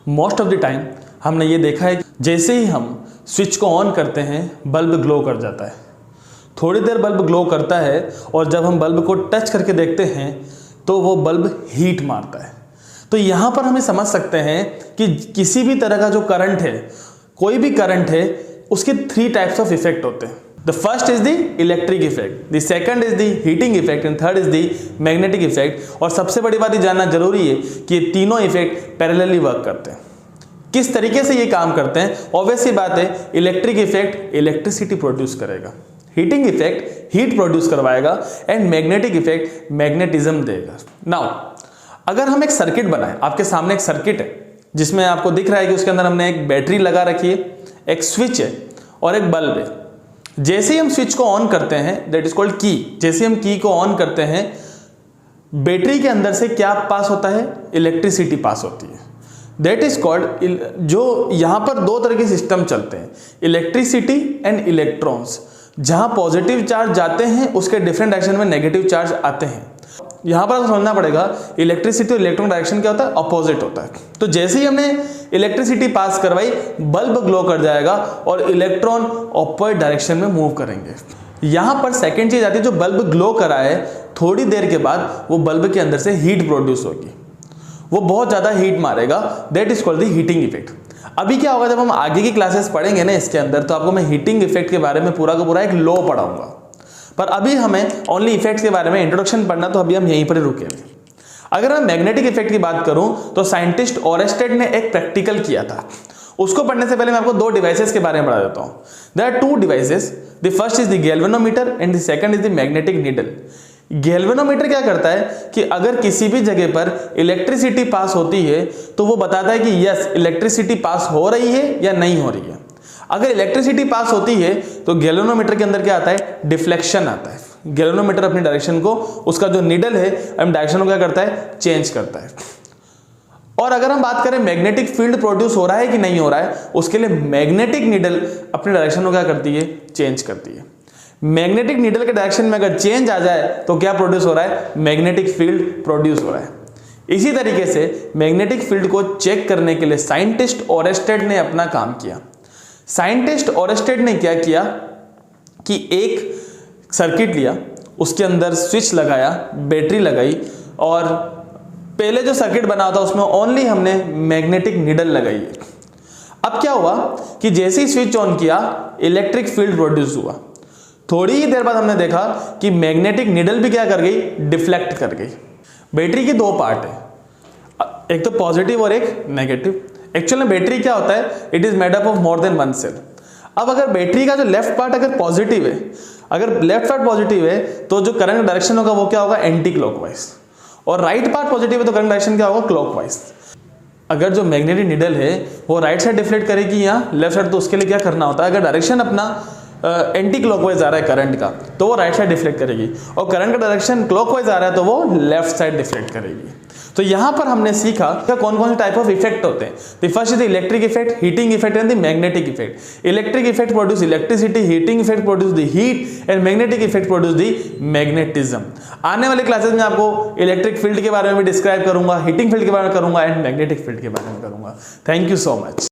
Most of the time हमने ये देखा है जैसे ही हम स्विच को ऑन करते हैं बल्ब ग्लो कर जाता है। थोड़ी देर बल्ब ग्लो करता है और जब हम बल्ब को टच करके देखते हैं तो वो बल्ब हीट मारता है। तो यहाँ पर हमें समझ सकते हैं कि किसी भी तरह का जो करंट है, कोई भी करंट है, उसके 3 टाइप्स ऑफ इफेक्ट होते हैं। The first is the electric effect, the second is the heating effect and third is the magnetic effect. और सबसे बड़ी बात ये जानना जरूरी है कि ये तीनों इफेक्ट पैरेलली वर्क करते हैं। किस तरीके से ये काम करते हैं? ऑब्वियस सी बात है, इलेक्ट्रिक इफेक्ट इलेक्ट्रिसिटी प्रोड्यूस करेगा, हीटिंग इफेक्ट हीट प्रोड्यूस करवाएगा एंड मैग्नेटिक इफेक्ट मैग्नेटिज्म देगा। नाउ अगर हम एक सर्किट बनाएं, आपके सामने एक सर्किट है जिसमें आपको दिख रहा है कि उसके अंदर हमने एक बैटरी लगा रखी है, एक स्विच है और एक बल्ब है। जैसे ही हम स्विच को ऑन करते हैं, दैट इज कॉल्ड की, जैसे हम की को ऑन करते हैं बैटरी के अंदर से क्या पास होता है? इलेक्ट्रिसिटी पास होती है। दैट इज कॉल्ड, जो यहां पर 2 तरह के सिस्टम चलते हैं, इलेक्ट्रिसिटी एंड इलेक्ट्रॉन्स। जहां पॉजिटिव चार्ज जाते हैं उसके डिफरेंट डायरेक्शन में नेगेटिव चार्ज आते हैं। यहां पर समझना पड़ेगा इलेक्ट्रिसिटी और इलेक्ट्रॉन डायरेक्शन क्या होता है? अपोजिट होता है। तो जैसे ही हमने इलेक्ट्रिसिटी पास करवाई बल्ब ग्लो कर जाएगा और इलेक्ट्रॉन अपोजिट डायरेक्शन में मूव करेंगे। यहां पर सेकंड चीज आती है, जो बल्ब ग्लो करा है थोड़ी देर के बाद वो बल्ब के अंदर से हीट प्रोड्यूस होगी, वो बहुत ज्यादा हीट मारेगा। That is called the heating effect. अभी क्या होगा, जब हम आगे की क्लासेस पढ़ेंगे ना इसके अंदर, तो आपको मैं हीटिंग इफेक्ट के बारे में पूरा का पूरा एक लॉ पढ़ाऊंगा, पर अभी हमें ओनली इफेक्ट्स के बारे में इंट्रोडक्शन पढ़ना, तो अभी हम यहीं पर रुकेंगे। अगर मैं मैग्नेटिक इफेक्ट की बात करूं तो साइंटिस्ट ओरेस्टेड ने एक प्रैक्टिकल किया था। उसको पढ़ने से पहले मैं आपको 2 डिवाइसेस के बारे में बता देता हूं। There are 2 devices, the first is the galvanometer and the second is the magnetic needle. Galvanometer क्या करता है कि अगर किसी भी जगह पर इलेक्ट्रिसिटी पास होती है तो वो बताता है कि यस इलेक्ट्रिसिटी पास हो रही है या नहीं हो रही है। अगर इलेक्ट्रिसिटी पास होती है तो गैल्वेनोमीटर के अंदर क्या आता है? डिफ्लेक्शन आता है। गैल्वेनोमीटर अपनी डायरेक्शन को, उसका जो नीडल है डायरेक्शन को क्या करता है? चेंज करता है। और अगर हम बात करें मैग्नेटिक फील्ड प्रोड्यूस हो रहा है कि नहीं हो रहा है, उसके लिए मैग्नेटिक नीडल अपनी डायरेक्शन को क्या करती है? चेंज करती है। मैग्नेटिक नीडल के डायरेक्शन में अगर चेंज आ जाए तो क्या प्रोड्यूस हो रहा है? मैग्नेटिक फील्ड प्रोड्यूस हो रहा है। इसी तरीके से मैग्नेटिक फील्ड को चेक करने के लिए साइंटिस्ट ओरेस्टेड ने अपना काम किया। साइंटिस्ट ओरेस्टेड ने क्या किया कि एक सर्किट लिया, उसके अंदर स्विच लगाया, बैटरी लगाई, और पहले जो सर्किट बना था उसमें ओनली हमने मैग्नेटिक नीडल लगाई है। अब क्या हुआ कि जैसे ही स्विच ऑन किया इलेक्ट्रिक फील्ड प्रोड्यूस हुआ। थोड़ी ही देर बाद हमने देखा कि मैग्नेटिक नीडल भी क्या कर गई? डिफ्लेक्ट कर गई। बैटरी के 2 पार्ट है, एक तो पॉजिटिव और एक नेगेटिव। एक्चुअली बैटरी क्या होता है? It is made up of more than 1 cell. अब अगर बैटरी का जो लेफ्ट पार्ट अगर पॉजिटिव है, अगर लेफ्ट पार्ट पॉजिटिव है तो जो करंट डायरेक्शन होगा वो क्या होगा? Anti clockwise. और राइट पार्ट पॉजिटिव है तो करंट डायरेक्शन क्या होगा? क्लॉकवाइज। अगर जो मैग्नेटिक नीडल है वो राइट साइड डिफ्लेक्ट करेगी या लेफ्ट साइड, तो उसके लिए क्या करना होता है? अगर डायरेक्शन अपना एंटी क्लॉकवाइज आ रहा है करंट का, तो वो राइट साइड डिफ्लेक्ट करेगी, और करंट का डायरेक्शन क्लॉकवाइज आ रहा है तो वो लेफ्ट साइड डिफ्लेक्ट करेगी। तो यहां पर हमने सीखा कौन कौन से टाइप ऑफ इफेक्ट होते हैं। The first is the electric effect, heating effect and the magnetic effect. Electric effect produce electricity, heating effect produce the heat and magnetic effect produce the magnetism. आने वाले क्लासेस में आपको electric field के बारे में भी डिस्क्राइब करूंगा, heating field के बारे में करूंगा एंड मैग्नेटिक फील्ड के बारे में करूंगा। Thank you so much.